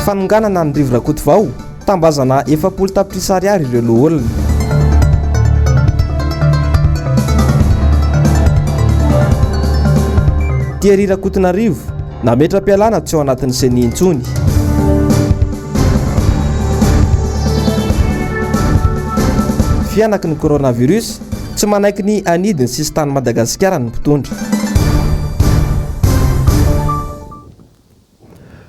Fanonganana ny rivotra Kotovao tambazana 700 tapitrisa ariary ireo loholona. Thierry Rakotonarivo nametra-pialana tsy ao anatin'izay nintsony. Fianaky ny coronavirus tsy manaiky ny anidiny sisy tany Madagasikara ny mpitondra.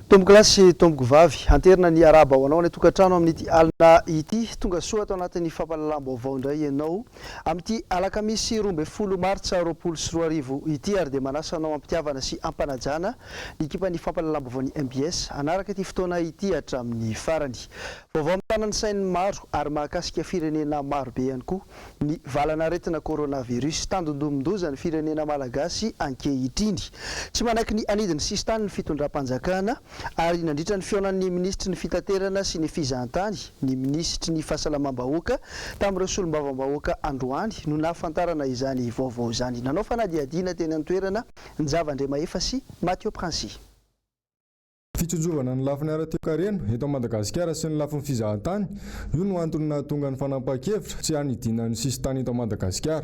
Tomboko lasy tomboko vavy anterina ny araba ho anao ny tokantrano amin'ity alina ity tonga soa atao anatin'ny fampahalalam-baovao indray ianao amin'ity alakamisy 12 martsa 2024 ity ary dia manasa anao ampitiavana sy ampanajana ny ekipan'ny fampahalalam-baovao ny MBS anaraka ity fotoana ity hatramin'ny farany. Vaovao amin'ny tanany sainy maro ary mahakasika firenena maro be ihany koa ny valana aretina coronavirus tandondomindoza ny firenena malagasy ankehitriny. Tsy manaiky ny anidiny sisy tany ny fitondram-panjakana ary nandritra ny fionan'ny ministry ny fitaterana sy ny fizahantany ny ministry ny fahasalamam-bahoaka tamin'ireo solombavam-bahoaka androany no nahafantarana izany vaovao izany. Nanao fanadihadiana teny an-toerana ny Zavandremahefa sy Mathieu Prancy. Fitsojovana ny lafiny ara-toe-karena eto Madagasikara sy ny lafiny fizahantany io no antony nahatonga ny fanapahan-kevitra tsy hanidina ny sisy tany eto Madagasikara.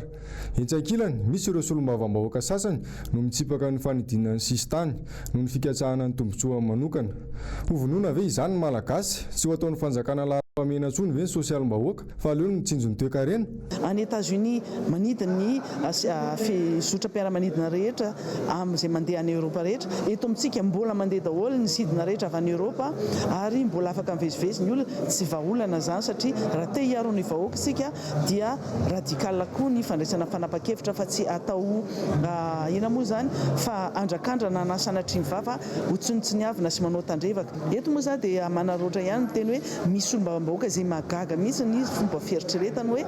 Etsakilany misy ireo solombavam-bahoaka sasany no mitsipaka ny fanidina ny sisy tany noho ny fikatsahana ny tombotsoa manokana. Hovonoina ve izany malagasy tsy ho ataon'ny fanjakana laharam-pamena ntsony ve ny sosialim-bahoaka fa aleo ny mitsinjo ny toe-karena. Any États-Unis manidina ny zotra-piaramanidina rehetra amin'izay mandeha any Europa rehetra. Eto amintsika mbola mandeha daholo ny sidina rehetra avy any Europa ary mbola afaka mivezivezy ny olona tsy vahaolana zany satria raha te hiaro ny vahoaka sika dia radikala koa ny fandraisana fanapa-kevitra fa tsy atao ina moa zany fa andrakandrana na sanatriny vava ho tsinotsiniavina sy manao tandrevaka. Eto moa zany dia manaroatra ihany teny hoe misy olom-bavam-bahoaka izay mahagaga mihitsy ny fomba fieritreretana hoe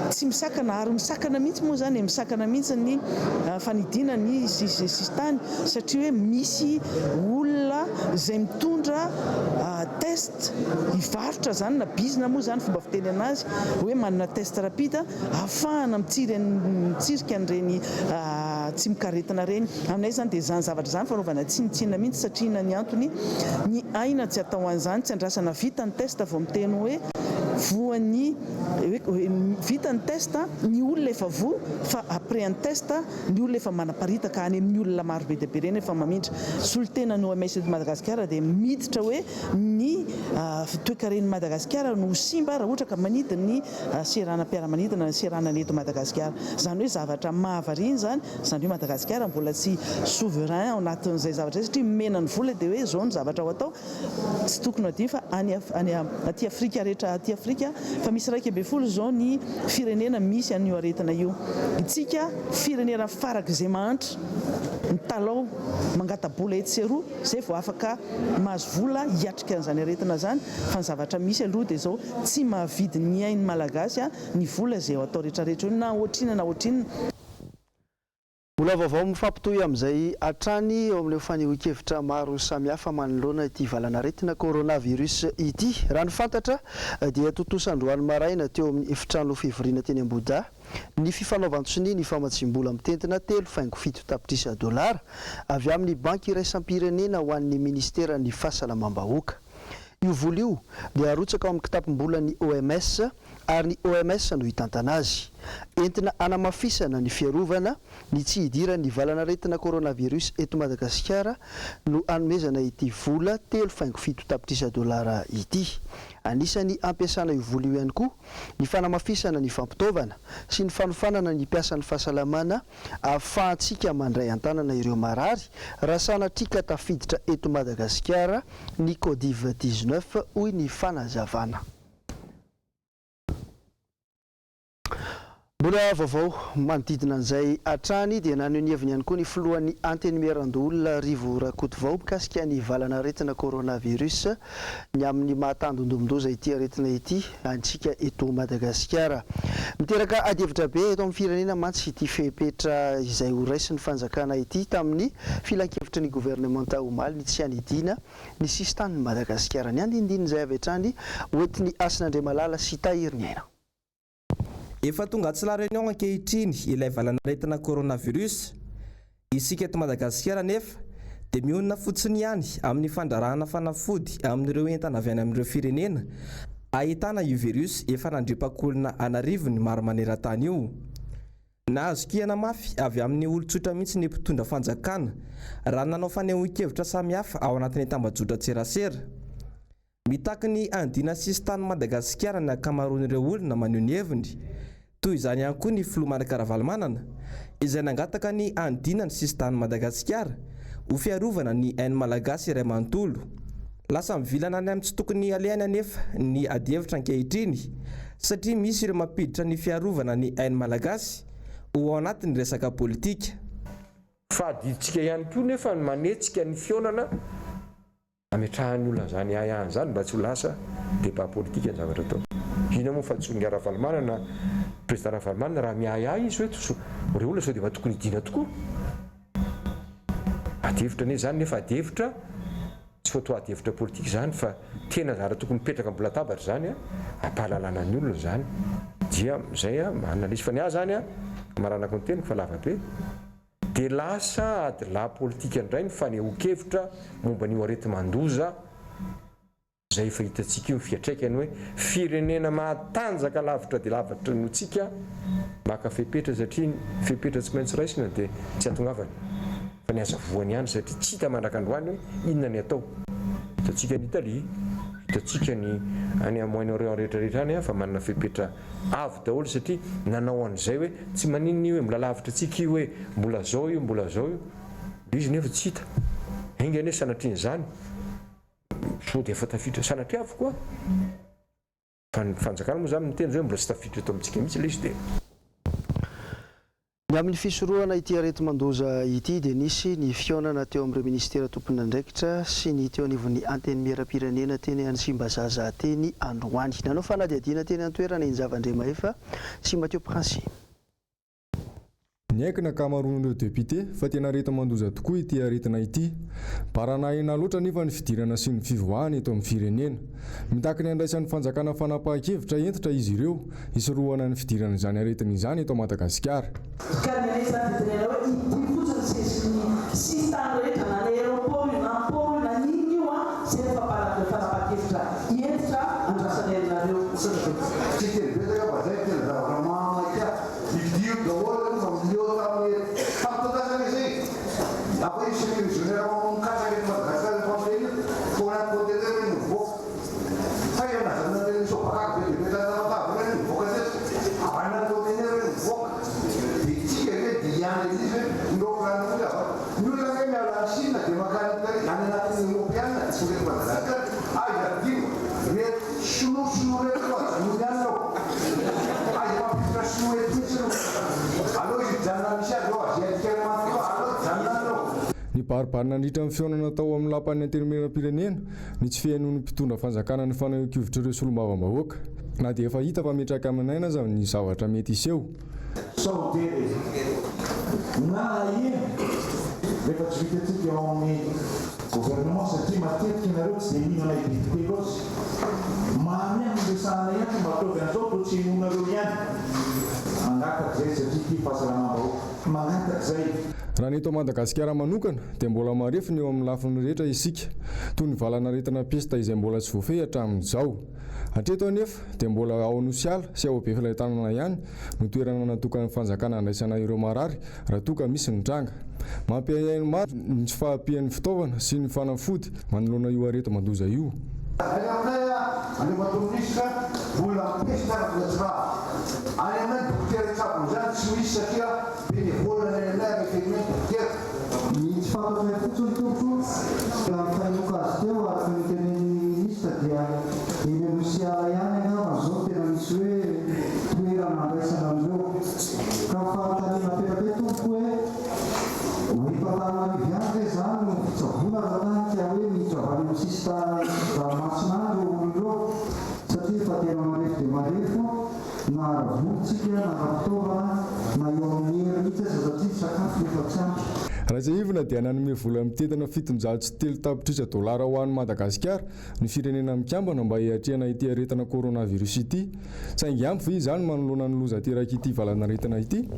tsy misakana ary misakana mihitsy moa zany misakana mihitsy ny fanidina ny sisy tany satria hoe misy olona izay mitondra test hivarotra zany na bizina moa zany fomba fiteny anazy hoe manana test rapide ahafahana mitsirika an'ireny tsy mikaretina reny. Aminay zany dia zany zavatra zany fanaovana tsinitsinina mihitsy satria ny antony ny aina tsy atao an'izany tsy andrasana vita ny test vao miteny hoe voan'ny vita ny test ny olona efa voa fa après un test ny olona efa manaparitaka any amin'ny olona maro be dia be reny efa mamindra. Solitena ny OMS eto Madagasikara dia miditra hoe ny toe-karen'i Madagasikara no simba raha ohatra ka manidina ny seranam-piaramanidina ny seranany eto Madagasikara. Zany hoe zavatra mahavariana zany hoe Madagasikara mbola tsy souverain ao anatin'izay zavatra izay satria mena ny vola dia hoe zao ny zavatra ho atao tsy tokony adio fa any aty Afrika rehetra aty Afrika fa misy 1.2 zao ny firenena misy an'io aretina io. Itsika firenena farak'izay mahantra ny talao mangatabola etsy sy roa izay vao afaka mahazo vola hiatrika an'izany aretina zany fa ny zavatra misy aloha dia zao tsy mahavidy ny ain'ny malagasy ny vola izay atao rehetrarehetra na ohatrina na ohatrinina. Mbola vaovao mifampitohy amin'izay hatrany eo amin'ny fanehoan-kevitra maro samihafa manoloana ity valanaretina coronavirus ity. Raha ny fantatra dia tontosandroany maraina teo amin'ny efitrano fivoriana teny Ambohidahy ny fifanaovan-tsony ny famatsim-bola mitentina 3.7 tapitrisa dolara avy amin'ny banky iraisam-pirenena ho an'ny ministera ny fahasalamam-bahoaka. Io vola io dia arotsaka ao amin'ny kitapom-bola ny OMS ary ny OMS no hitantana azy. Entina anamafisana ny fiarovana ny tsy hidiran'ny valanaretina coronavirus eto Madagasikara no anomezana ity vola 3.7 tapitrisa dolara ity. Anisany ampiasana io vola io ihany koa ny fanamafisana ny fampitaovana sy ny fanofanana ny mpiasan'ny fahasalamana ahafahantsika mandray an-tanana ireo marary raha sanatrika tafiditra eto Madagasikara ny Covid-19 hoy ny fanazavana. Mbola vaovao manodidina an'izay hatrany dia naneho ny heviny ihany koa ny filohan'ny antenimieran-doholona Rivo Rakotovao mikasika ny valanaretina coronavirus ny amin'ny mahatandondomindoza ity aretina ity antsika eto Madagasikara. Miteraka adihevitra be eto amin'ny firenena mantsy ity fepetra izay ho raisin'ny fanjakana ity tamin'ny filan-kevitra ny gouvernemanta omaly ny tsy hanidina ny sisy tany Madagasikara. Ny andinindin'izay avy hatrany hoentin'ny Asin'Andriamalala sy Tahiriny Aina. Efa tonga tsy la réunion ankehitriny ilay valanaretina coronavirus isika eto Madagasikara nefa dia mionina fotsiny ihany amin'ny fandrarahana fanafody amin'ireo entana avy any amin'ireo firenena ahitana io virus efa nandripakolona anarivony maro maneran-tany io. Nahazo kiana mafy avy amin'ny olon-tsotra mihitsy ny mpitondra fanjakana raha nanao fanehoan-kevitra samihafa ao anatin'ny tambajotran-tserasera. Mitaky ny andina sisy tany Madagasikara ny akamaroan'ireo olona maneho ny heviny, toy izany ihany koa ny filoha Manakaravalomanana izay nangataka ny andina ny sisy tany Madagasikara ho fiarovana ny hainy malagasy iray manontolo. Lasa mivilana any amin'ny tsy tokony alehany anefa ny adievitra ankehitriny satria misy ireo mampiditra ny fiarovana ny hainy malagasy ho anatin'ny resaka politika. Faditsika ihany koa nefa manetsika ny fionana ametrahan'ny olona zany ihany zany mba tsy ho lasa débat politika ny zavatra atao. Ina moa fa tsonga Ravalomanana, président Ravalomanana raha miahiahy izy hoe reo olona sao dia tokony idina tokoa. Adevitra ne zany nefa adevitra tsy foto adevitra politika zany fa tena zara tokony mipetraka amin'ny latabatra zany ampahalalana ny olona zany. Dia zay manana lisy fa ny zany maranako ny teniko fa lava be. Dia lasa adila politika indray ny fanehoan-kevitra momba ny areti-mandoza zay efa hitantsika io fiatraikany hoe firenena mahatanjaka lavitra dia lavitra no tsika maka fepetra satria fepetra tsy maintsy raisina dia tsy atongavany fa ny azavoany ihany satria tsy hita mandraka androany hoe inona ny atao. Hitantsika ny Italia, hitantsika ny any Moyen-Orient rehetrarehetra any fa manana fepetra avo daholo satria nanao an'izay hoe tsy maninona io hoe mbola lavitra tsika io hoe mbola zao io mbola zao io. Izy nefa tsy hita. Inga ane sanatriany zany. So dia efa tafiditra sanatria avo koa. Fa ny fanjakana moa zany miteny hoe mbola tsy tafiditra eto amintsika mihitsy ilay izy dia. Ny amin'ny fisorohana ity areti-mandoza ity dia nisy ny fionana teo amin'ireo ministera tompony andraikitra sy ny teo anivon'ny anteny miaram-pirenena teny any Tsimbazaza teny androany. Nanao fanadihadiana teny an-toerana iny Zavandremahefa sy Mathieu Prince. Ny aikina akamaroan'ireo député fa tena areti-mandoza tokoa ity aretina ity. Baranahina loatra nefa ny fidirana sy ny fivoahana eto amin'ny firenena. Mitaky ny andraisan'ny fanjakana fanapahan-kevitra entitra izy ireo hisorohana ny fidirana izany aretina izany eto Madagasikara. Ny baribarina nandritra amin'ny fionana tao amin'ny lapan'ny antenimieram-pirenena ny tsy fihainoan'ny mpitondra fanjakana ny fanehoan-kevitra ireo solombavam-bahoaka na dia efa hita fa metraka aminaina aza ny zavatra mety iseho. Rehefa tsy vitantsika eo amin'ny gouvernement satria matetika nareo tsy dia mihinana député loatra. Mamy ihany resahana ihany mba ataovy an'izao toa tsy hinonareo ihany. Mangataka izay satria ity fahasalamam-bahoaka. Mangataka izay. Raha ny eto Madagasikara manokana dia mbola marefina eo amin'ny lafiny rehetra isika toy ny valanaretina pesta izay mbola tsy voafehy hatramin'izao. Hatreto anefa dia mbola ao anosiala sy ao be filahitanana ihany no toerana natokan'ny fanjakana andraisana ireo marary raha toka misy ny tranga. Mampiahainy maro ny tsy fahampian'ny fitaovana sy ny fanafody manoloana io areti-mandoza io. Raha izay ivona dia nanome vola mitetana $703 ho an'ny Madagasikara ny firenena mikambana mba hiatrehana ity aretina coronavirus ity. Saingy ampy izany manoloana ny loza teraka ity valanaretina ity.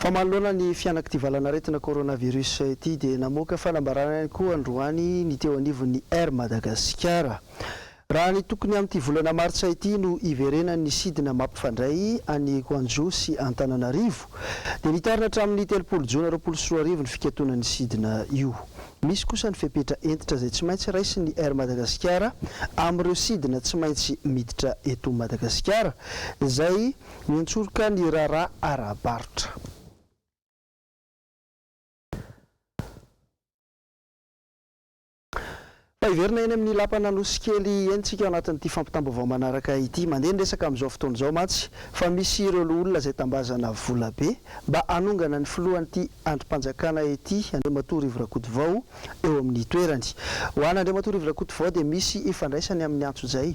fa manoloana ny fianakativalanaretina coronavirus ity dia namoaka fanambarana ihany koa androany ny teo anivon'ny Air Madagascar. Raha ny tokony amin'ity volana martsa ity no iverena ny sidina mampifandray any Koanjo sy Antananarivo dia nitarina hatramin'ny 3 Jona 2024 ny fikatoana ny sidina io. Misy kosa ny fepetra entitra izay tsy maintsy raisin'ny Air Madagascar amin'ireo sidina tsy maintsy miditra eto Madagasikara izay miantsoroka ny Rara Arabaritra. Iverina eny amin'ny lapana nosikely entsika ao anatin'ity fampitam-baovao manaraka ity mandeha ny resaka amin'izao fotoana izao mantsy fa misy ireo olona izay tambazana vola be mba hanongana ny filohan'ity andrim-panjakana ety Andriamatoa Rivo Rakotovao eo amin'ny toerany. Ho an'ny Andriamatoa Rivo Rakotovao dia misy ifandraisany amin'ny antso izay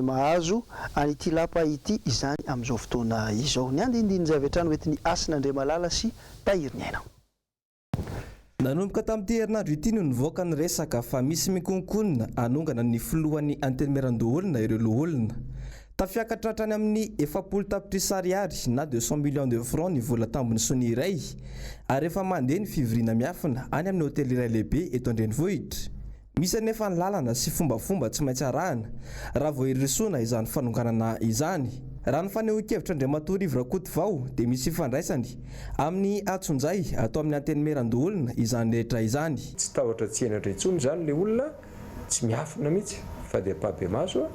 mahazo an'ity lapa ity izany amin'izao fotoana izao. Ny andindiny izay avy hatrany hoentin'ny Asin'Andriamalala sy Tahiriny Aina. Nanomboka tamin'ity herinandro ity no nivoaka ny resaka fa misy mikonkonina hanongana ny filohan'ny antenimiran-doholona ireo loholona. Tafiakatra hatrany amin'ny 70 tapitrisa ariary na 200 millions de francs ny vola tambony sony iray ary efa mandeha ny fivoriana miafina any amin'ny hotely iray lehibe eto Andrenivohitra. Misy anefa ny lalana sy fombafomba tsy maintsy arahana raha vao irisoana izany fanonganana izany. Raha ny fanehoan-kevitra Andriamatoa Rivo Rakotovao dia misy ifandraisany amin'ny atsonjay atao amin'ny antenimiran-doholona izany rehetra izany. Tsy tahotra tsy henatra intsony izany ilay olona tsy miafina mihitsy fa dia pabe maso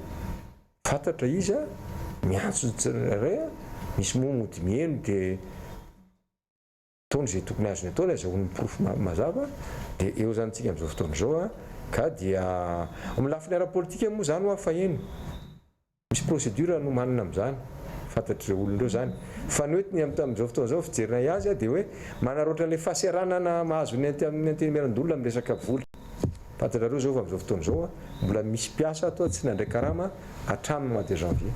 fantatra izy miantso tsirairay misy momody mihaino dia taony izay tokony azony ataony azahoany porofo mazava dia eo zany tsika amin'izao fotoana izao ka dia amin'ny lafiny ara-politika moa zany ho afaheno. Misy procédure no manana amin'izany fantatr'ireo olon'ireo zany fa ny hoetiny amin'izao fotoana izao fijerina azy dia hoe manaroatra ilay fahaseranana mahazo ny antenimiran-doholona amin'ny resaka vola. Fantatrareo zao fa amin'izao fotoana izao mbola misy mpiasa atao tsy nandray karama hatramin'ny mois de janvier.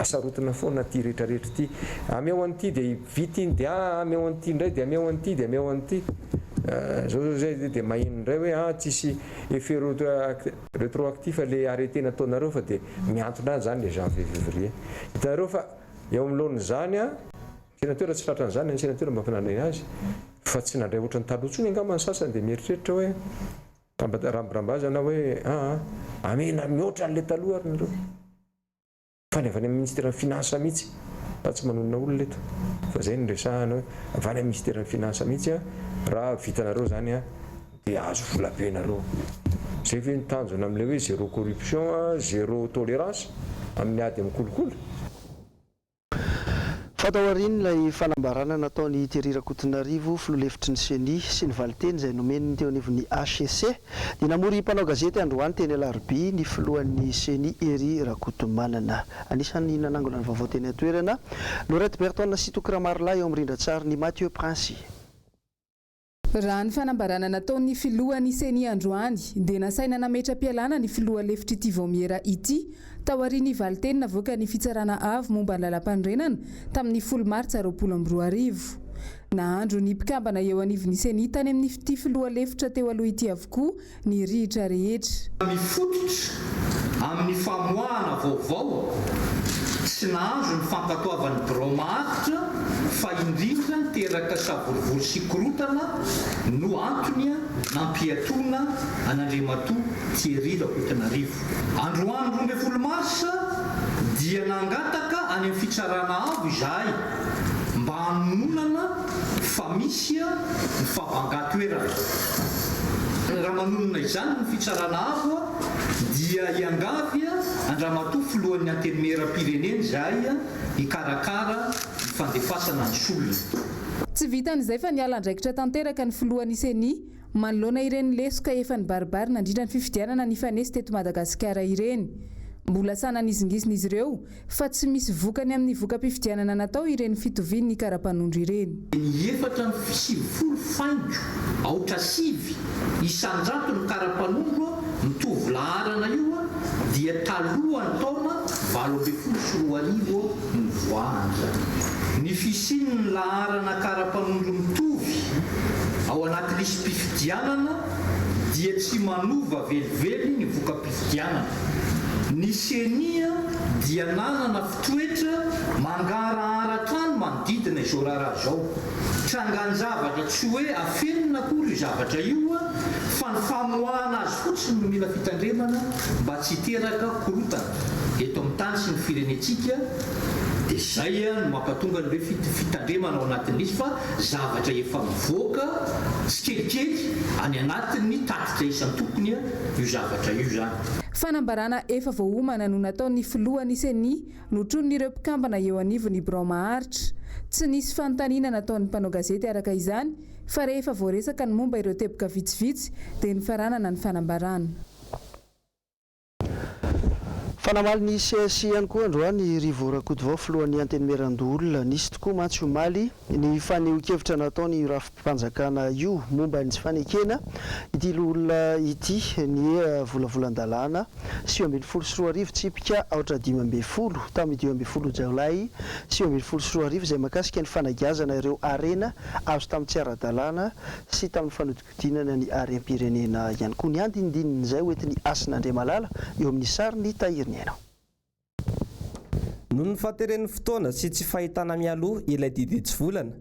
Asarotina foana ty rehetrarehetra ty ameo an'ity dia vity iny dia ameo an'ity indray dia ameo an'ity dia ameo an'ity. Zao zay dia maheno indray hoe tsisy effet rétroactif le arrêté nataonareo fa dia miantona zany le janvier février. Hitanareo fa eo amin'ny lohan'ny zany sénateur tsy tratran'izany ny sénateur mba fanandrany azy fa tsy nandray ohatrany taloha ny angamba ny sasany dia mieritreritra hoe rambazana hoe amena mihoatra n'le taloha ary nareo fa ny avy any amin'ny ministère finance mihitsy fa tsy manonona olona eto fa zay ny resahana hoe avy any amin'ny ministère finance mihitsy raha vitanareo zany dia azo vola be nareo. Zay ve ny tanjona amin'ilay hoe zéro corruption zéro tolérance amin'ny ady amin'ny kolokolo. Fatao aoriany ilay fanambarana nataony Thierry Rakotonarivo filoha-hevitry ny CENI sy ny valiteny izay nomeny teo anivon'ny HCC dia namory mpanao gazety androany teny Alarobia ny filohan'ny CENI Ery Rakotomanana. Anisan'ny nanangona ny vaovao teny atoerana Laurette Berton sy Tokaramarla eo amin'ny rindran-tsary ny Mathieu Princy. Raha ny fanambarana nataon'ny filohan'ny CENI androany dia nasaina nametra-pialana ny filoha-hevitry ity Vomiera ity tao aoriany valiteny navoaka ny fitsarana avo momba ny lalam-pandrenana tamin'ny 10 Martsa 2024. Nahandro ny mpikambana eo anivon'ny CENI tany amin'ny ity filoha-hevitra teo aloha ity avokoa ny rihitra rehetra. Mifototra amin'ny famoahana vaovao tsy nahazo ny fankatoavan'ny bromahatra fa indrindra teraka savorivory sy korotana no antony nampiatoana an'Andriamatoa Thierry Rakotonarivo. Androany 12 Marsa dia nangataka any amin'ny fitsarana avo izahay mba hanonana fa misy ny fahavanga-toerana. Raha manonona izany ny fitsarana avo dia iangavy Andriamatoa filohan'ny antenimiera-pirenena izahay hikarakara fandefasana ny solona. Tsy vitan'izay fa niala andraikitra tanteraka ny filohan'ny CENI manoloana ireny lesoka efa ny baribary nandrindra ny fifidianana ny fanesy teto Madagasikara ireny. Mbola sananizingizina izy ireo fa tsy misy vokany amin'ny voka-pifidianana natao ireny fitoviany ny karapanondro ireny. Ny efatra ny 70 faingo aotra 7 isanjato ny karapanondro mitovy laharana io dia talohan'ny taona 2024 ny voahana. Ny fisiany laharana karapanondro mitovy ao anaty lisam-pifidianana dia tsy manova velively ny voka-pifidianana. ny senia dia nanana fitoetra mangaraharan-trano manodidina izao raharaha zao trangany zavatra tsy hoe afenina akory io zavatra io fa ny famoahana azy fotsiny no mila fitandremana mba tsy hiteraka korotana eto amin'ny tany sy ny firenentsika dia zay no mampatonga ny hoe fitandremana ao anatin'izy fa zavatra efa mivoaka tsy kelikely any anatin'ny tatitra isan'ny tompony io zavatra io zany. Fanambarana efa voaomana no nataon'ny filohan'ny seni notron'ireo mpikambana eo anivon'ny Brao Maharitra. Tsy nisy fanontaniana nataon'ny mpanao gazety araka izany fa rehefa voaresaka ny momba ireo teboka vitsivitsy dia nifaranana ny fanambarana. Fanamaly ny CSI ihany koa androany Rivo Rakotovao filohan'ny antenimierandolona nisy tokoa mantsy omaly ny faneho-kevitra nataony rafim-panjakana io momba ny tsy fanekena ity olona ity ny volavolan-dalàna 724 tsipika aotra 540 tamin'ny 240 Jolay 724 izay makasika ny fanagiazana ireo arena azo tamin'ny tsy ara-dalàna sy tamin'ny fanodikodinana ny arem-pirenena ihany koa ny andinindininy hoentin'ny Asin'Andriamalala eo amin'ny sariny Tahiriny. Noho ny fahateren'ny fotoana sy tsy fahitana mialoha ilay diditsy volana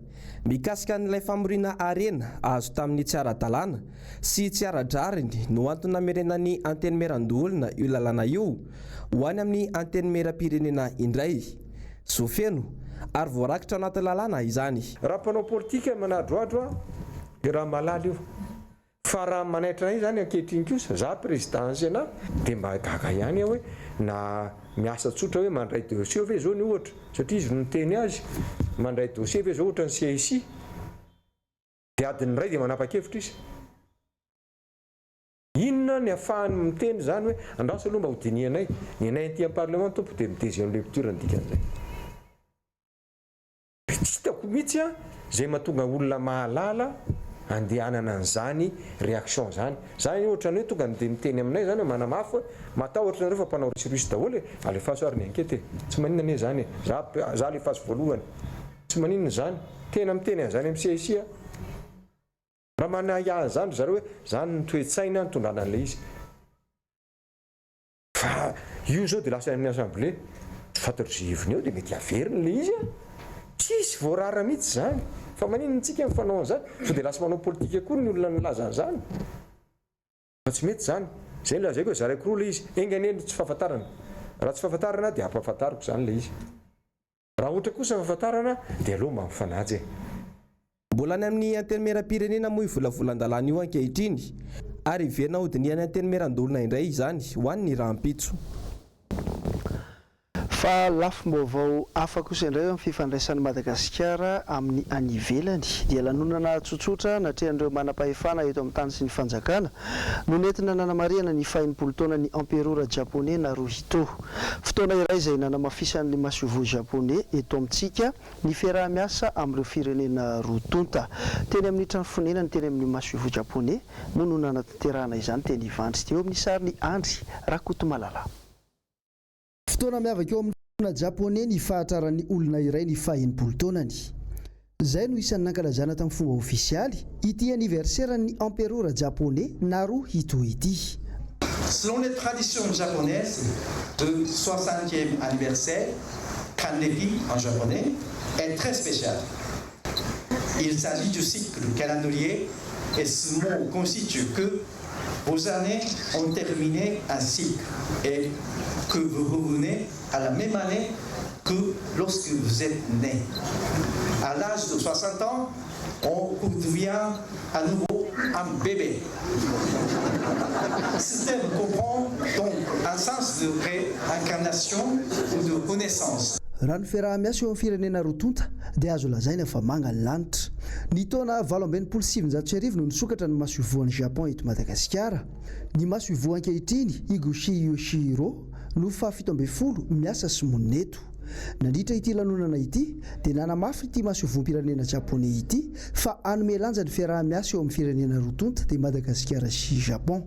mikasika n'ilay famoriana arena azo tamin'ny tsy ara-dalàna sy tsy ara-drariny no antony namerenan'ny antenimieran-dolona io lalàna io ho any amin'ny antenimieram-pirenena indray zofeno ary voarakitra ao anaty lalàna izany. Raha mpanao politika manadroadro dia raha malala io fa raha manaitra izany ankehitriny kosa za présidence ana dia mba gaga ihany hoe na miasa tsotra hoe mandray dossier ve zao ny ohatra satria izy no teny azy mandray dossier ve zao ohatra ny CSI dia adiny iray dia manapa-kevitra izy inona ny ahafahany miteny zany hoe andraso aloha mba ho dinianay ny anay aty amin'ny parlement tompo dia miteza amin'ny lecture ny dikan'izay tsy hitako mihitsy zay mahatonga olona mahalala andehanana an'izany réaction zany ohatra ny hoe tonga dia miteny aminay zany manamafy matahotra nareo fa mpanao risirusy daholo alefaso ary ny ankety tsy maninona anie zany za alefaso voalohany tsy maninona zany tena miteny an'izany amin'ny CSI raha manahiahy zany zareo hoe zany ny toe-tsaina ny tondrana an'ilay izy fa io zao dia lasa amin'ny assemblée fatatro zivony eo dia mety averina ilay izy tsisy voarara mihitsy zany fa maninona tsika mifanao an'izany so dia lasa manao politika akory ny olona nilaza an'izany fa tsy mety zany zay ny lazaiko hoe zaraiko roa ilay izy enganeny tsy fahafantarana raha tsy fahafantarana dia ampahafantariko zany ilay izy raha ohatra kosa fahafantarana dia aloha mampifanajy mbola any amin'ny antenimieram-pirenena moa volavola'n-dalàna io ankehitriny ary iverina hodiniany antenimieran-dolona indray izany ho an'ny rahampitso. Fa lafim-baovao hafa kosa indray amin'ny fifandraisan'ny Madagasikara amin'ny any ivelany dia lanonana tsotsotra natrehan'ireo manam-pahefana eto amin'ny tany sy ny fanjakana no nentina nanamarihana ny fahenimpolo taona ny emperora japonais Naruhito. Fotoana iray izay nanamafisan'ny masovo japonais eto amintsika ny fiaraha-miasa amin'ireo firenena roa tonta. Teny amin'ny trano fonenany teny amin'ny masovo japonais moa no nanatanterahana izany teny Ivandry teo amin'ny sariny Andry Rakotomalala. Fotoana miavaka eo amin'ny firenena japonais ny fahatraran'ny olona iray ny fahenimpolo taonany. Izay no isan'ny nankalazana tamin'ny fomba ofisialy ity anniversaire-ny emperora japonais Naruhito ity. Selon les traditions japonaises, le 60e anniversaire, Kannebi en japonais, est très spécial. Il s'agit du cycle calendrier et ce mot constitue que vos années ont terminé un cycle et que vous revenez à la même année que lorsque vous êtes né. À l'âge de 60 ans, on devient à nouveau un bébé. Ce terme comprend donc un sens de réincarnation ou de renaissance. Raha ny fiaraha-miasa eo amin'ny firenena roa tonta dia azo lazaina fa manga ny lanitra. Ny taona 770 no nisokatra ny maso ivoan'ny Japon eto Madagasikara. Ny maso ivoa ankehitriny Higoshi Yoshihiro no faha-70 miasa sy monina eto. Nandritra ity lanonana ity dia nanamafy ity maso ivoam-pirenena japonais ity fa hanome lanja ny fiaraha-miasa eo amin'ny firenena roa tonta dia Madagasikara sy Japon.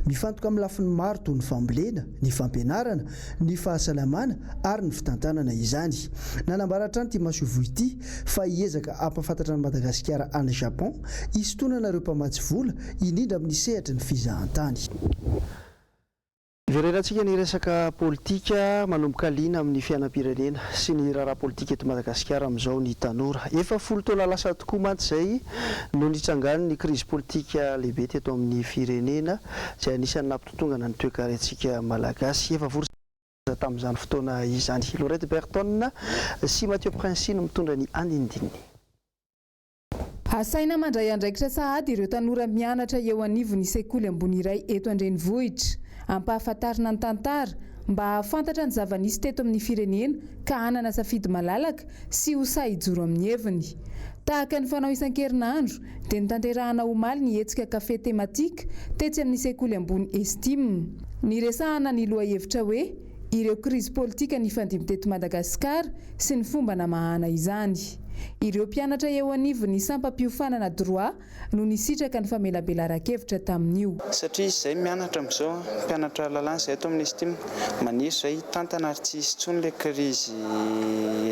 Mifantoka amin'ny lafiny maro toy ny fambolena, ny fampianarana, ny fahasalamana ary ny fitantanana izany. Nanambaratra ny ity maso ivoa ity fa hiezaka hampafantatra ny Madagasikara any Japon hisintonana ireo mpamatsy vola indrindra amin'ny sehatra ny fizahantany. Iverenantsika ny resaka politika manomboka liana amin'ny fiainam-pirenena sy ny raharaha politika eto Madagasikara amin'izao ny tanora. Efa 10 taona lasa tokoa mantsy izay no nitsangany ny krizy politika lehibe teto amin'ny firenena izay anisan'ny nampitotongana ny toe-karentsika malagasy. Efa vory tamin'izany fotoana izany. Laurette Berton sy Mathieu Prince no mitondra ny andinindininy. Asaina mandray andraikitra sahady ireo tanora mianatra eo anivon'ny sekoly ambony iray eto Andrenivohitra, ampahafantarina ny tantara mba ahafantatra ny zava-nisy teto amin'ny firenena ka hanana safidy malalaka sy ho sahy-joro amin'ny heviny. Tahaka ny fanao isan-kerinandro dia nitanterahana omaly ny hetsika kafe tematika tetsy amin'ny sekoly ambony Estime. Niresahana ny lohahevitra hoe ireo krizy politika nifandimby teto Madagasikara sy ny fomba namahana izany. Ireo mpianatra eo anivon'ny sampam-piofanana droit no nisitraka ny famelabelaran-kevitra tamin'io. Satria izay mianatra amin'izao mpianatra lalàna izay eto amin'ny Estime maniry izay tantana ary tsy hisy intsony ilay krizy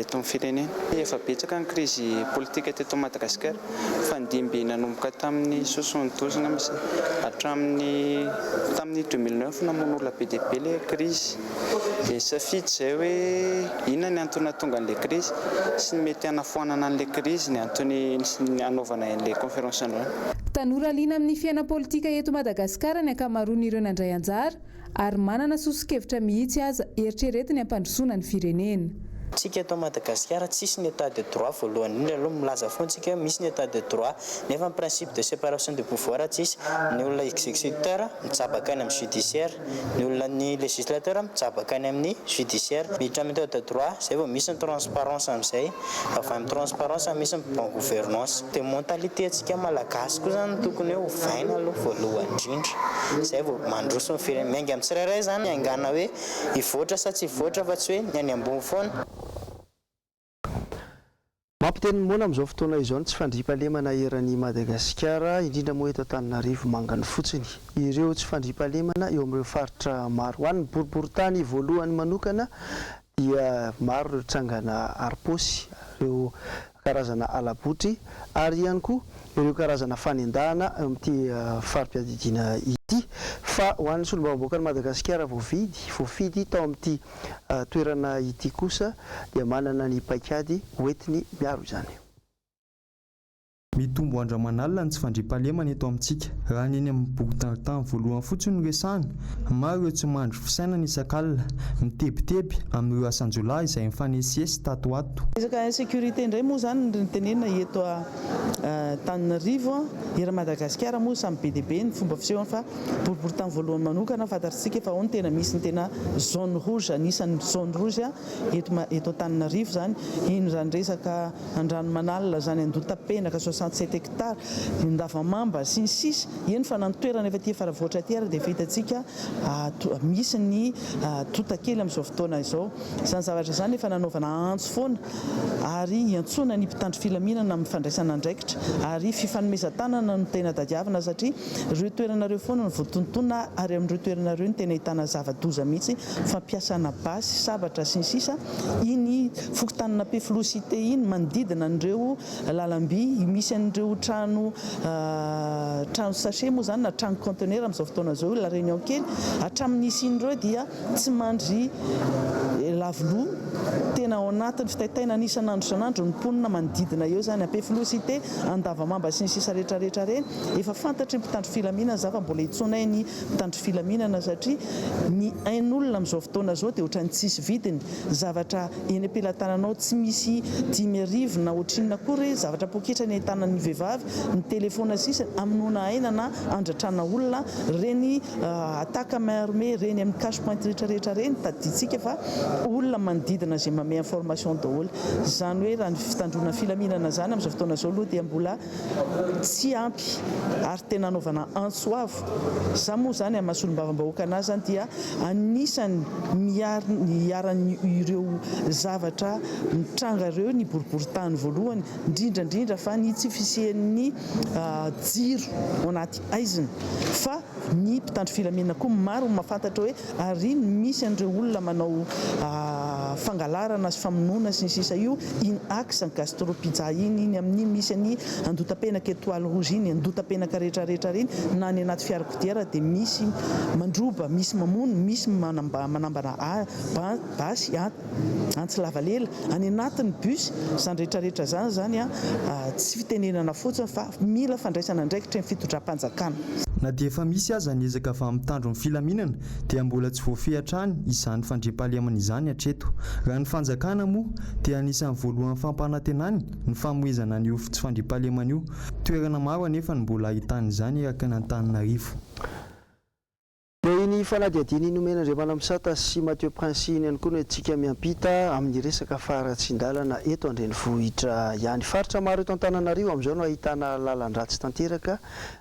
eto amin'ny firenena. Efa betsaka ny krizy politika teto Madagasikara, fandimby nanomboka tamin'ny 72 misy hatramin'ny tamin'ny 2009 namonola be dia be ilay krizy. Dia safidy izay hoe inona ny antony nahatonga an'ilay krizy sy ny mety hanafoanana an'ilay krizy ny antony anaovana an'ilay conférence androany. Tanora liana amin'ny fiaina politika eto Madagasikara ny ankamaroan'ireo nandray anjara ary manana soso-kevitra mihitsy aza eritreretiny hampandrosoana ny firenena. Tsika eto Madagasikara tsisy ny état de droit voalohany indrindra aloha milaza foana tsika misy ny état de droit nefa ny principe de séparation de pouvoir tsisy. Ny olona exécuteur mitsabaka any amin'ny judiciaire, ny olona ny législateur mitsabaka any amin'ny judiciaire. Miditra amin'ny état de droit zay vao misy ny transparence amin'izay, avy amin'ny transparence misy ny bon gouvernance. Dia mentalité antsika malagasy koa zany tokony ho vaina aloha voalohany indrindra zay vao mandroso ny firenena. Miainga amin'ny tsirairay zany angana hoe hivoatra sa tsy hivoatra fa tsy hoe ny any ambony foana. Mampiteny mona amin'izao fotoana izao tsy fandriam-pahalemana eran'ny Madagasikara, indrindra moa eto Antananarivo mangany fotsiny. Ireo tsy fandriam-pahalemana eo amin'ireo faritra maro any boriboritany voalohany manokana dia maro ireo trangana ariposy, ireo karazana alabotry ary ihany koa ireo karazana fanendahana amin'ity farim-piadidiana ity. Fa ho an'ny solombavamboaka ny Madagasikara voafidy tao amin'ity toerana ity kosa dia manana ny paikady hoentiny miaro izany. Mitombo andramanalina ny tsy fandriam-pahalemana eto amintsika. Raha ny eny amin'ny boky tarintany voalohany fotsiny no resahana, maro ireo tsy mandry fisainana isak'alina, mitebiteby amin'ireo asanjolahy izay mifanesisesy tato ato. Resaka insécurité indray moa zany ny tenenina eto Antananarivo, era Madagasikara moa samy be dia be ny fomba fisehony fa boriboritany voalohany manokana fantatritsika fa ao ny tena misy ny tena zone rouge, anisan'ny zone rouge eto Antananarivo zany. Ino zany resaka andranomanalina zany Andotapenaka 67 hectares, Ndavamamba sy ny sisa. Eny fa nantoerana efa tia faravoatra aty ary dia vitantsika misy ny totakely amin'izao fotoana izao. Izany zavatra izany efa nanaovana antso foana ary iantsona ny mpitandro filaminana amin'ny fandraisana andraikitra ary fifanomezan-tanana no tena tadiavina satria ireo toerana ireo foana no voatontonona ary amin'ireo toerana ireo no tena ahitana zava-doza mihitsy, fampiasana basy, sabatra sy ny sisa. Iny fokotanana peflosité iny manodidina an'ireo lalamby, misy an'ireo trano sachet moa zany na trano conteneur amin'izao fotoana izao la réunion kely hatramin'ny isin'ireo dia tsy mandry lavoloha tena ao anatin'ny fitaitaina isan'andro isan'andro ny mponina manodidina eo zany ampeflosité Andavamamba sy ny sisa rehetrarehetra reny. Efa fantatry ny mpitandro filaminana za fa mbola hitsonay ny mpitandro filaminana satria ny ain'olona amin'izao fotoana izao dia ohatran'ny tsisy vidiny. Zavatra eny am-pelantananao tsy misy 10,000 na ohatrinona kory zavatra poketra ny tanan'ny vehivavy, ny telefona sisa aminona aina na andratrana olona reny ataka main-armé reny amin'ny cash point rehetrarehetra reny tadiditsika fa olona manodidina izay manome information daholo. Izany hoe raha ny fitandrona filaminana zany amin'izao fotoana izao aloha dia mbola tsy ampy ary tena anaovana antsoavo. Za moa zany amin'ny mahasolom-bavambahoaka anazy zany dia anisany miaran'ireo zavatra mitranga ireo ny boriboritany voalohany indrindra fa ny tsy fisian'ny jiro ao anaty aizina fa ny mpitandro filaminana koa maro mahafantatra hoe ary misy an'ireo olona manao fangalarana sy famonoana sy ny sisa io iny axe gastropizza iny amin'ny misy ny andotapenaka étoile rouge iny andotapenaka rehetrarehetra reny na ny anaty fiarakodia dia misy mandroba misy mamono misy manambana basy antsy lavalela any anatin'ny bus zany rehetrarehetra zany tsy fitenenana fotsiny fa mila fandraisana ndraikitra ny fitondram-panjakana. Na dia efa misy aza niezaka avy amin'ny tandro ny filaminana dia mbola tsy voafehatra any izany fandriam-pahalemana izany hatreto. Raha ny fanjakana moa dia anisan'ny voalohany fampanantenany ny famoizana an'io tsy fandriam-pahalemana io. Toerana maro anefa ny mbola ahitana izany araka ny Antananarivo. Dia ny fanadihadiana inomen'Andriamanitra Misata sy Mathieu Prince iny ihany koa no antsika miampita amin'ny resaka faratsin-dalana eto an-drenivohitra ihany. Faritra maro eto Antananarivo amin'izao no ahitana lalan-dratsy tanteraka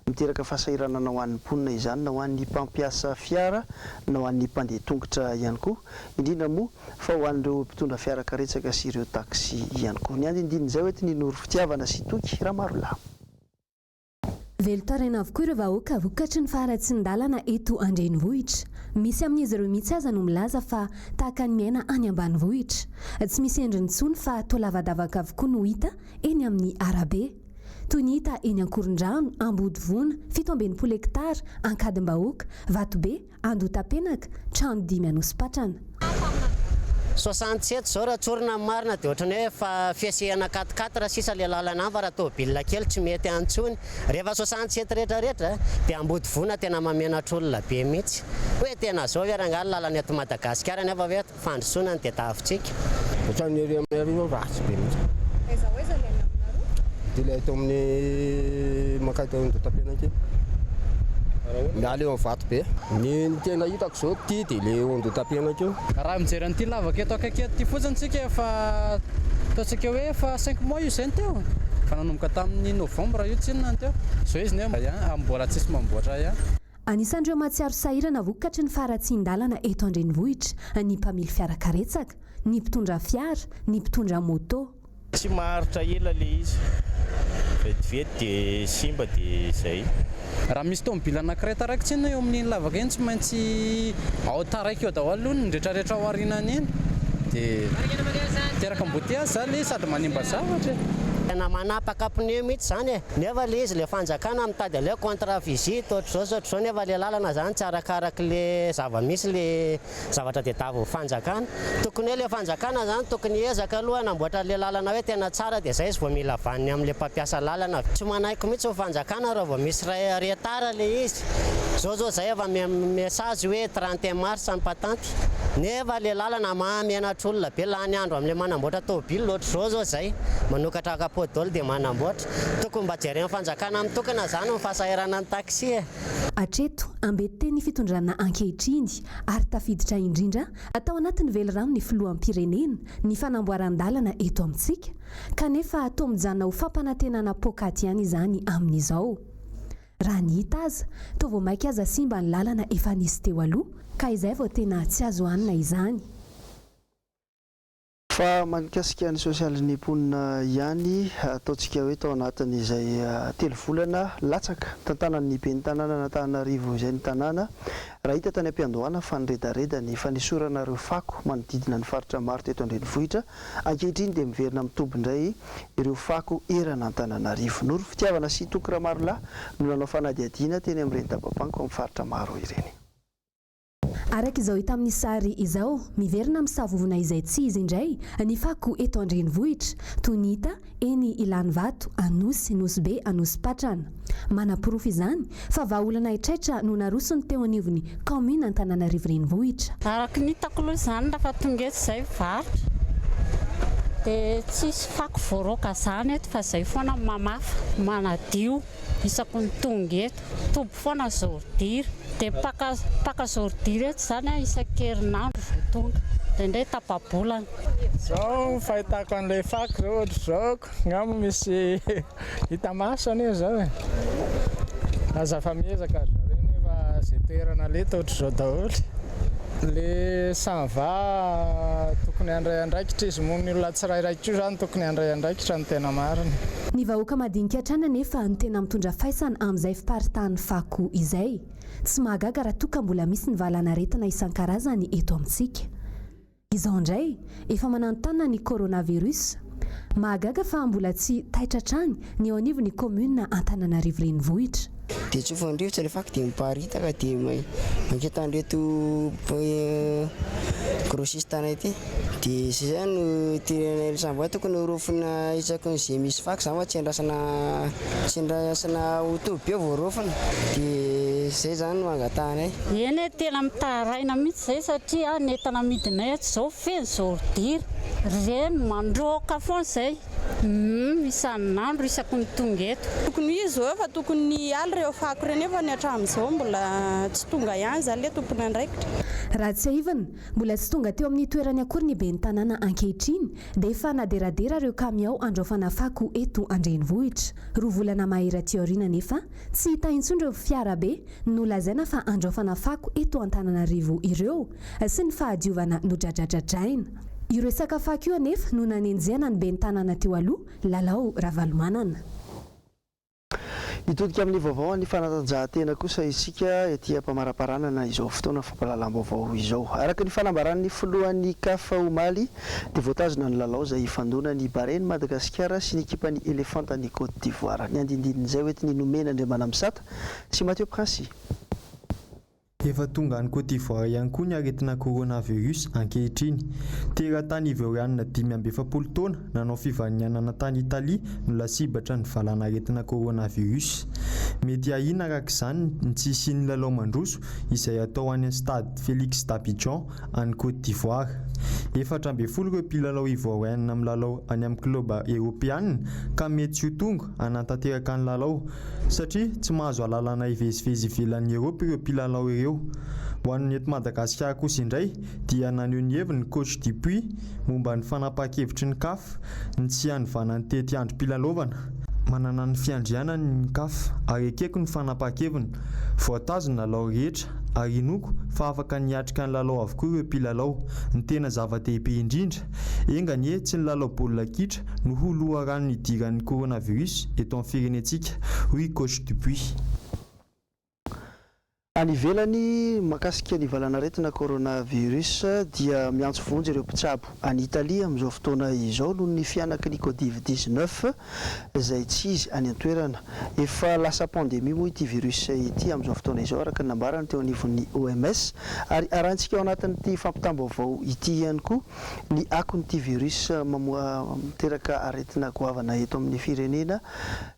miteraka fahasahiranana ho an'ny mponina izany na ho an'ny mpampiasa fiara na ho an'ny mpandeha tongotra ihany koa, indrindra moa fa ho an'ireo mpitondra fiara karetsaka sy ireo taxi ihany koa. Ny andindin'izay hoety ny Noro Fitiavana sy Toky Ramarolahy. Velotaraina avokoa ireo vahoaka vokatry ny faratsin-dalana eto an-drenivohitra. Misy amin'izy ireo mihitsy aza no milaza fa tahaka ny miaina any ambanivohitra. Tsy misy endriny intsony fa toa lavadavaka avokoa no hita eny amin'ny arabe. Toy ny hita eny Ankorondrano, Ambodivona, 720 hektara, Ankadimbahoaka, Vatobe, Andotapenaka, trano 5 Anosipatrana. 67 zao raha tsorina marina dia ohatrany hoe fa fiasehana 4x4 raha sisa le lalana fa raha tômôbilina kely tsy mety antsony. Rehefa 67 rehetrarehetra dia Ambodivona tena mamenatra olona be mihitsy. Hoe tena zao verangala lalana eto Madagasikara nefa hoe fandrosoana ny dia tafontsika. Ohatrany ery amin'ny arivo ratsy be mihitsy. Aiza hoe za le aminareo? Dia le eto amin'ny makaiky Andotapenaka miala eo amin'ny Vatobe. Ny tena hitako zao ty dia le Andotapenaka io. Raha mijery an'ity lavaka eto akaiky ety fotsiny tsika efa ataontsika hoe efa 5 mois io izay teo. Fa nanomboka tamin'ny novambra io tsinona teo. Zao izy ne mbola tsisy mamboatra ihany. Anisan'ireo mahatsiaro sahirana vokatry ny faratsin-dalana eto an-drenivohitra ny mpamily fiara karetsaka, ny mpitondra fiara, ny mpitondra moto. Tsy maharitra ela le izy. Vetivety dia simba dia izay. Raha misy tômôbila anankiray taraiky tsinona eo amin'ny lavaka iny tsy maintsy ao taraiky eo daholo ny rehetrarehetra ao aorianany iny dia teraka amboteiazy zany le sady manimba zavatra. Tena manapaka pneu mihitsy zany e. Nefa le izy le fanjakana mitady le contre visite ohatr'izao nefa le lalana zany tsy arakaraka le zava-misy le zavatra tadiavo fanjakana. Tokony hoe le fanjakana zany tokony ezaka aloha namboatra le lalana hoe tena tsara dia zay izy vao mila vaniny amin'le mpampiasa lalana. Tsy manaiky mihitsy ho fanjakana raha vao misy retard le izy. Zao zay efa message hoe 31 mars ny patanty. Nefa le lalana mahamenatra olona be lany andro amin'le manamboatra tômôbila ohatr'izao zao zay manokatra kapôdôly dia manamboatra. Tokony mba jeren'ny fanjakana mitokana zany ny fahasahirana ny taxi e. Hatreto ambetiteny fitondrana ankehitriny ary tafiditra indrindra atao anatin'ny velorano ny filoham-pirenena ny fanamboaran-dalana eto amintsika kanefa atao mijanona ho fampanantenana pokaty ihany izany amin'izao. Raha ny hita aza toa vao maika aza simba ny lalana efa nisy teo aloha ka izay vao tena tsy azo hanina izany. Fa manikasika ny sosialin'ny mponina ihany ataontsika hoe tao anatin'izay 3 volana latsaka tantanan'ny ben'ny tanàna n'Antananarivo izay ny tanàna raha hita tany am-piandohana fa niredareda ny fanisorana ireo fako manodidina ny faritra maro teto an-drenivohitra ankehitriny dia miverina mitombindray ireo fako erana Antananarivo. Noro Fitiavana sy Toky Ramarolahy no nanao fanadihadiana teny amin'ireny dababanko amin'ny faritra maro ireny. Araka izao hita amin'ny sary izao, miverina amin'ny savovona izay tsy izy indray ny fako eto an-drenivohitra toy ny hita eny Ilanivato, Anosy, Nosy-be, Anosipatrana. Manam-porofo izany fa vahaolana hitraitra no narosony teo anivon'ny commune Antananarivo renivohitra. Araka ny hitako aloha izany lafa tonga eto izay varotra dia tsisy fako voaroka izany eto fa izay foana mamafa manadio isaky ny tonga eto tobo foana zordira dia paka zordira eto izany isan-kerinandro vao tonga dia indray tapabolana. Izao fahitako an'ilay fako izao ohatr'izaoko ngamba misy hita masony io izao e. Aza fa miezaka zareo nefa izay toerana leta ohatr'izao daholo. Le sanva tokony handray andraikitra izy moa ny olona tsirairay io zany tokony handray andraikitra ny tena marina. Ny vahoaka madinika hatrana nefa ny tena mitondra faisana amin'izay fiparitahany fako izay. Tsy mahagaga raha toa ka mbola misy ny valanaretina isan-karazany eto amintsika. Izao indray efa mananotana ny coronavirus. Mahagaga fa mbola tsy taitra trany ny ao anivon'ny commune Antananarivo renivohitra. Dia tsy fandrivotra ilay fako dia miparitaka dia manketan'ireto grossiste anay ity. Dia izay no tianay sambo tokony horofina isako izay misy fako izany fa tsy andrasana hotoby be vao horofina. Dia izay zany no angatanay. Eny tena mitaraina mihitsy izay satria ny entana amidinay izao feno izao dira. Reny mandroaka foana izay. Isan'andro isaky ny tonga eto. Tokony izy zao fa tokony aly reo fako reny efa ny hatramin'izao mbola tsy tonga ihany zany le tompony andraikitra. Raha tsy aivana mbola tsy tonga teo amin'ny toerany akory ny ben'ny tanàna ankehitriny dia efa naderadera ireo kamiao andraofana fako eto an-drenivohitra. Roa volana mahera aoriana nefa tsy hita intsony ireo fiara be no lazaina fa andraofana fako eto Antananarivo ireo sy ny fahadiovana no dradradradraina. Ireo sakafako io anefa no nanenjehana ny ben'ny tanàna teo aloha Lalao Ravalomanana. Itodika amin'ny vaovao ny fanatanjahantena kosa isika etỳ ampamaraparanana izao fotoana fampahalalam-baovao izao. Araka ny fanambaran'ny filohan'ny CAF omaly dia voatazona ny lalao izay ifandona ny Bahrain Madagasikara sy ny ekipan'ny Elefanta ny Côte d'Ivoire. Ny andindindin'izay hoetiny nomena Andriamana Misata sy Mathieu Princy. Efa tonga any Côte d'Ivoire ihany koa ny aretina coronavirus ankehitriny. Teratany Ivoriana 5 taona nanao fivanianana tany Italia no lasibatra ny valana aretina coronavirus. Mety ahina araka izany ny tsy isian'ny lalao mandroso izay atao any stade Félix d'Abidjan any Côte d'Ivoire. 40 ireo mpilalao Ivoriana amin'ny lalao any amin'ny kloba Europeana ka mety tsy ho tonga hanantanteraka ny lalao satria tsy mahazo alalana ivezivezy ivelan'ny Europe ireo mpilalao ireo. Ho an'ny eto Madagasikara kosa indray dia naneho ny heviny coach Dupuis momba ny fanapahan-kevitry ny CAF ny tsy hanovana ny tety andro mpilalovanà. Manana ny fiandrianany ny CAF ary ekeko ny fanapahan-keviny voatazona lalao rehetra ary inoko fa afaka niatrika ny lalao avokoa ireo mpilalao. Ny tena zava-dehibe indrindra engany tsy ny lalao baolina kitra no ho loharano idiran'ny coronavirus eto amin'ny firenentsika, hoy coach Dupuis. Any ivelany makasika ny valanaretina coronavirus dia miantso vonjy ireo mpitsabo any Italia amin'izao fotoana izao noho ny fianaky ny Covid-19 izay tsy izy any an-toerana. Efa lasa pandémie moa ity virus ity amin'izao fotoana izao araka ny nambarany teo anivon'ny OMS ary arantsika ao anatin'ity fampitam-baovao ity ihany koa ny akon'ity virus miteraka aretina goavana eto amin'ny firenena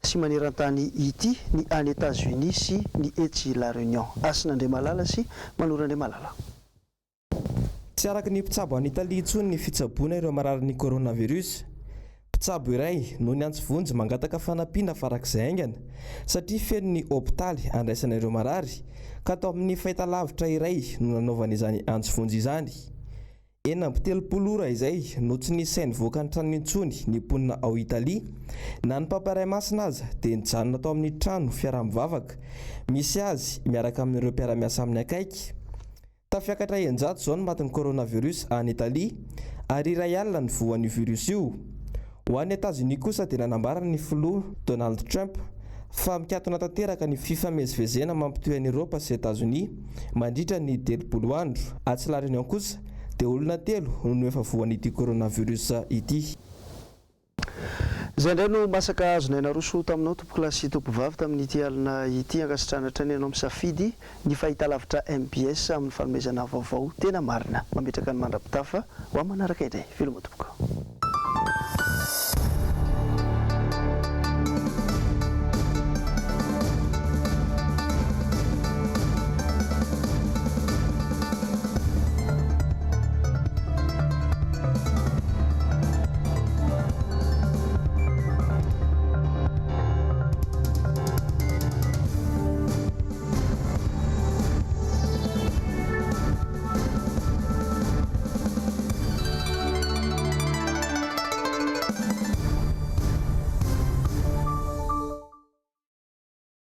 sy maneran-tany ity ny any États-Unis sy ny Etsy La Réunion. Asin'Andre Malala sy Manorandre Malala. Tsy araky ny mpitsabo any Italia intsony ny fitsaboana ireo marary ny coronavirus. Mpitsabo iray no ny antsovonjy mangataka fanampiana farak'izay aingana satria feno ny hôpitaly andraisana ireo marary ka atao amin'ny fahitalavitra iray no nanaovana izany antsovonjy izany. 70 ora izay no tsy nisainy voaka ny trano intsony ny mponina ao Italia na ny mpamparay masina aza dia nijanona tao amin'ny trano fiaraha-mivavaka misy azy miaraka amin'ireo mpiara-miasa amin'ny akaiky. Tafiakatra enjato izao ny matin'ny coronavirus any Italia ary iray alina ny voan'io virus io. Ho an'ny États-Unis kosa dia nanambarany filoha Donald Trump fa mikatona tanteraka ny fifamezivezena mampitohy an'i Europa sy États-Unis mandritra ny 30 andro. Atsy La Réunion kosa dia olona 3 no efa voan'ity coronavirus ity. Izay indray no masaka azonaina roso taminao tompokilasy tompovavy tamin'ity alina ity ankasitrana ianao misafidy ny fahitalavitra MBS amin'ny fanomezana vaovao tena marina. Mametraka ny mandrapitafa ho amin'ny manaraka indray. Filoma tompoko.